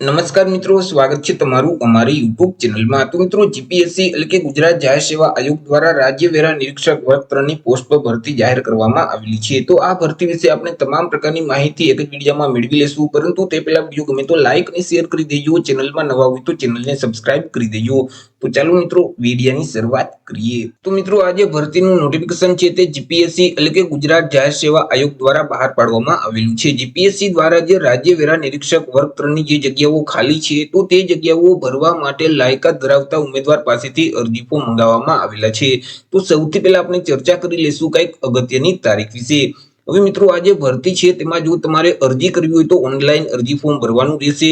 નમસ્કાર મિત્રો, સ્વાગત છે તમારું અમારી યુટ્યુબ ચેનલમાં। તો મિત્રો, જીપીએસસી એટલે કે ગુજરાત જાહેર સેવા આયોગ દ્વારા રાજ્ય વેરા નિરીક્ષક વર્ગ 3 ની પોસ્ટ પર ભરતી જાહેર કરવામાં આવેલી છે। તો આ ભરતી વિશે આપણે તમામ પ્રકારની માહિતી એક જ વિડીયોમાં મેળવી લેશું, પરંતુ તે પહેલા વિડીયો ગમે તો લાઈક અને શેર કરી દેજો। ચેનલમાં નવા હોય તો ચેનલને સબસ્ક્રાઇબ કરી દેજો। તો ચાલો મિત્રો, વિડીયોની શરૂઆત કરીએ। તો મિત્રો, આજે ભરતીનું નોટિફિકેશન છે તે જીપીએસસી એટલે કે ગુજરાત જાહેર સેવા આયોગ દ્વારા બહાર પાડવામાં આવેલું છે। જીપીએસસી દ્વારા જે રાજ્ય વેરા નિરીક્ષક વર્ગ 3 ની જે જગ્યાઓ ખાલી છે, તો તે જગ્યાઓ ભરવા માટે લાયકાત ધરાવતા ઉમેદવાર પાસેથી અરજી ફોર્મ મંગાવવામાં આવેલા છે। તો સૌથી પહેલા આપણે ચર્ચા કરી લેશું કંઈક અગત્યની તારીખ વિશે। હવે મિત્રો, આ જે ભરતી છે તેમાં જો તમારે અરજી કરવી હોય તો ઓનલાઈન અરજી ફોર્મ ભરવાનું રહેશે।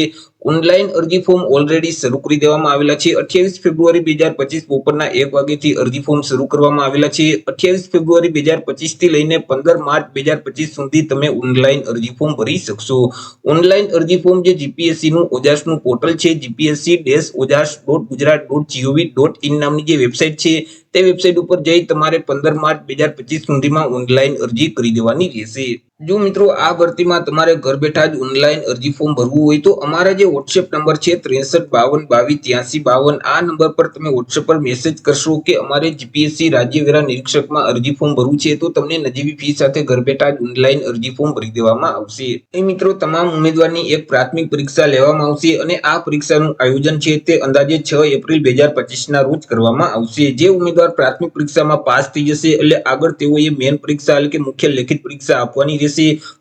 ઓનલાઈન અરજી ફોર્મ ઓલરેડી શરૂ કરી દેવામાં આવેલા છે। 28 ફેબ્રુઆરી 2025 બપોરના 1 વાગ્યાથી અરજી ફોર્મ શરૂ કરવામાં આવેલા છે। 28 ફેબ્રુઆરી 2025 થી લઈને 15 માર્ચ 2025 સુધી તમે ઓનલાઈન અરજી ફોર્મ ભરી શકશો। ઓનલાઈન અરજી ફોર્મ જે જીપીએસસી નું ઓજાસનું પોર્ટલ છે, gpsc-ojars.gujarat.gov.in નામની જે વેબસાઇટ છે, તે વેબસાઇટ ઉપર જઈ તમારે 15 માર્ચ 2025 સુધીમાં ઓનલાઈન અરજી કરી દેવાની રહેશે। જો મિત્રો, આ ભરતીમાં તમારે ઘર બેઠા જ ઓનલાઈન અરજી ફોર્મ ભરવું હોય તો અમારા જે વોટ્સએપ નંબર છે 6352228352, આ નંબર પર તમે વોટ્સએપ પર મેસેજ કરશો કે અમારે જીપીએસસી રાજ્ય વેરા નિરીક્ષકમાં અરજી ફોર્મ ભરવું છે, તો તમને નજીવી ફી સાથે ઘર બેઠા જ ઓનલાઈન અરજી ફોર્મ ભરી દેવામાં આવશે। એ મિત્રો, તમામ ઉમેદવારની એક પ્રાથમિક પરીક્ષા લેવામાં આવશે અને આ પરીક્ષાનું આયોજન છે તે અંદાજે 6 એપ્રિલ 2025 ના રોજ કરવામાં આવશે। જે ઉમેદવાર પ્રાથમિક પરીક્ષામાં પાસ થઈ જશે એટલે આગળ તેઓએ મેન પરીક્ષા એટલે કે મુખ્ય લેખિત પરીક્ષા આપવાની રહેશે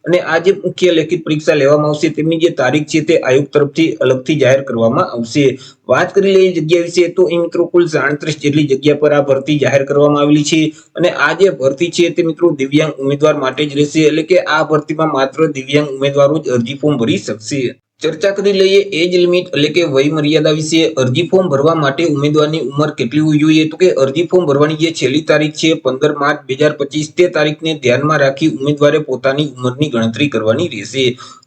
અને આ જે મુખ્ય લેખિત પરીક્ષા લેવામાં આવશે તેમની જે તારીખ છે તે આયોગ તરફથી અલગથી જાહેર કરવામાં આવશે। વાત કરી લઈએ જગ્યા વિશે, તો એ મિત્રો કુલ 37 જેટલી જગ્યા પર આ ભરતી જાહેર કરવામાં આવેલી છે અને આ જે ભરતી છે તે મિત્રો દિવ્યાંગ ઉમેદવાર માટે જ રહેશે, એટલે કે આ ભરતીમાં માત્ર દિવ્યાંગ ઉમેદવારો જ અરજી ફોર્મ ભરી શકશે। ચર્ચા કરી લઈએ એજ લિમિટ એટલે કે વય મર્યાદા વિશે। અરજી ફોર્મ ભરવા માટે ઉમેદવારની ઉંમર કેટલી હોવી જોઈએ? તો કે અરજી ફોર્મ ભરવાની જે છેલ્લી તારીખ છે 15 માર્ચ 2025, તે તારીખને ધ્યાનમાં રાખી ઉમેદવારે પોતાની ઉંમરની ગણતરી કરવાની રહેશે।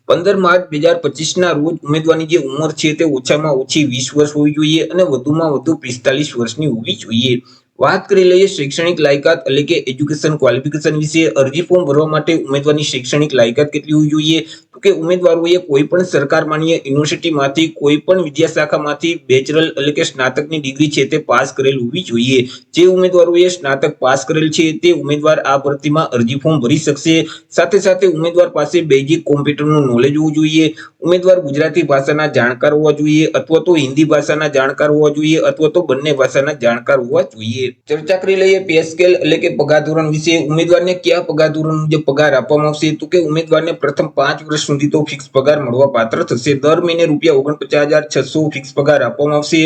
15 માર્ચ 2025 ના રોજ ઉમેદવારની જે ઉંમર છે તે ઓછામાં ઓછી 20 વર્ષ હોવી જોઈએ અને વધુમાં વધુ 45 વર્ષની હોવી જોઈએ। વાત કરી લઈએ શૈક્ષણિક લાયકાત એટલે કે એજ્યુકેશન ક્વોલિફિકેશન વિશે। અરજી ફોર્મ ભરવા માટે ઉમેદવારની શૈક્ષણિક લાયકાત કેટલી હોવી જોઈએ? તો કે ઉમેદવારોએ કોઈ પણ સરકાર માન્ય યુનિવર્સિટીમાંથી કોઈ પણ વિદ્યાશાખામાંથી બેચલર એટલે કે સ્નાતકની ડિગ્રી છે તે પાસ કરેલ હોવી જોઈએ। જે ઉમેદવારોએ સ્નાતક પાસ કરેલ છે તે ઉમેદવાર આ ભરતીમાં અરજી ફોર્મ ભરી શકશે। સાથે સાથે ઉમેદવાર પાસે બેઝિક કોમ્પ્યુટરનું નોલેજ હોવું જોઈએ। ઉમેદવાર ગુજરાતી ભાષાના જાણકાર હોવા જોઈએ અથવા તો હિન્દી ભાષાના જાણકાર હોવા જોઈએ અથવા તો બંને ભાષાના જાણકાર હોવા જોઈએ। ચર્ચા કરી લઈએ પે સ્કેલ એટલે કે પગાર ધોરણ વિશે। ઉમેદવારને કયા પગાર ધોરણ મુજબ પગાર આપવામાં આવશે? તો કે ઉમેદવારને પ્રથમ 5 વર્ષ સુધી તો ફિક્સ પગાર મળવા પાત્ર થશે। દર મહિને ₹49,600 ફિક્સ પગાર આપવામાં આવશે।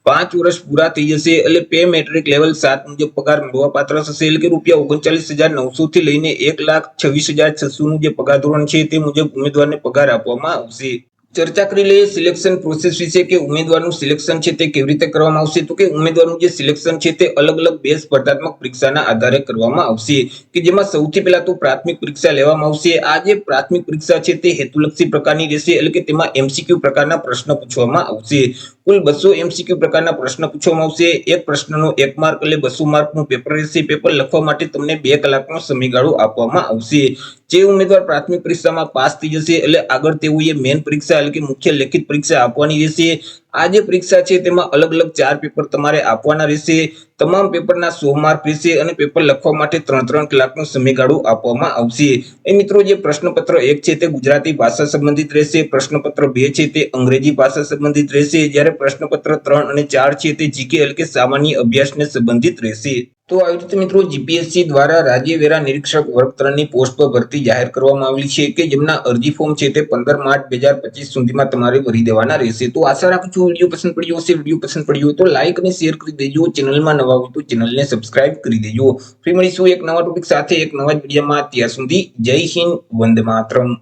5 વર્ષ પૂરા થઈ જશે એટલે પે મેટ્રિક લેવલ 7 મુજબ પગાર મળવા પાત્ર થશે, એટલે કે ₹39,900 થી લઈને 1,26,600 નું જે પગાર ધોરણ છે તે મુજબ ઉમેદવારને પગાર આપવામાં આવશે। ચર્ચા કરી લઈએ સિલેક્શન પ્રોસેસ વિશે કે ઉમેદવારનું સિલેક્શન છે તે કેવી રીતે કરવામાં આવશે? તો કે ઉમેદવારનું જે સિલેક્શન છે તે અલગ અલગ 2 સ્પર્ધાત્મક પરીક્ષાના આધારે કરવામાં આવશે, કે જેમાં સૌથી પહેલા તો પ્રાથમિક પરીક્ષા લેવામાં આવશે। આ જે પ્રાથમિક પરીક્ષા છે તે હેતુલક્ષી પ્રકારની રહેશે, એટલે કે તેમાં એમસીક્યુ પ્રકારના પ્રશ્ન પૂછવામાં આવશે। કુલ 200 એમસીક્યુ પ્રકારના પ્રશ્ન પૂછવામાં આવશે। એક પ્રશ્નનો 1 માર્ક એટલે 200 માર્કનું પેપર રહેશે। પેપર લખવા માટે તમને 2 કલાકનો સમયગાળો આપવામાં આવશે। જે ઉમેદવાર પ્રાથમિક પરીક્ષામાં પાસ થઈ જશે એટલે આગળ તેઓએ મેન પરીક્ષા એટલે કે મુખ્ય લેખિત પરીક્ષા આપવાની રહેશે। આ જે પરીક્ષા છે તેમાં અલગ અલગ 4 પેપર તમારે આપવાના રહેશે। તમામ પેપરના 100 માર્ક રહેશે અને પેપર લખવા માટે 3 કલાકનો સમયગાળો આપવામાં આવશે। એ મિત્રો, જે પ્રશ્નપત્ર 1 છે તે ગુજરાતી ભાષા સંબંધિત રહેશે, પ્રશ્નપત્ર 2 છે તે અંગ્રેજી ભાષા સંબંધિત રહેશે, જ્યારે પ્રશ્નપત્ર 3 અને 4 છે તે જીકે એટલે કે સામાન્ય અભ્યાસને સંબંધિત રહેશે। તો આવી રીતે મિત્રો જીપીએસસી દ્વારા રાજ્ય વેરા નિરીક્ષક વર્ગ 3 ની પોસ્ટ પર ભરતી જાહેર કરવામાં આવેલી છે, કે જેમના અરજી ફોર્મ છે તે 15 માર્ચ 2025 સુધીમાં તમારે ભરી દેવાના રહેશે। તો આશા રાખું છું વિડીયો પસંદ પડ્યો હશે। વિડીયો પસંદ પડ્યો હોય તો લાઈક અને શેર કરી દેજો। ચેનલમાં નવા હોય તો ચેનલને સબસ્ક્રાઇબ કરી દેજો। ફરી મળીશું એક નવા ટોપિક સાથે એક નવા વિડીયોમાં। ત્યાં સુધી જય હિન્દ, વંદે માતરમ।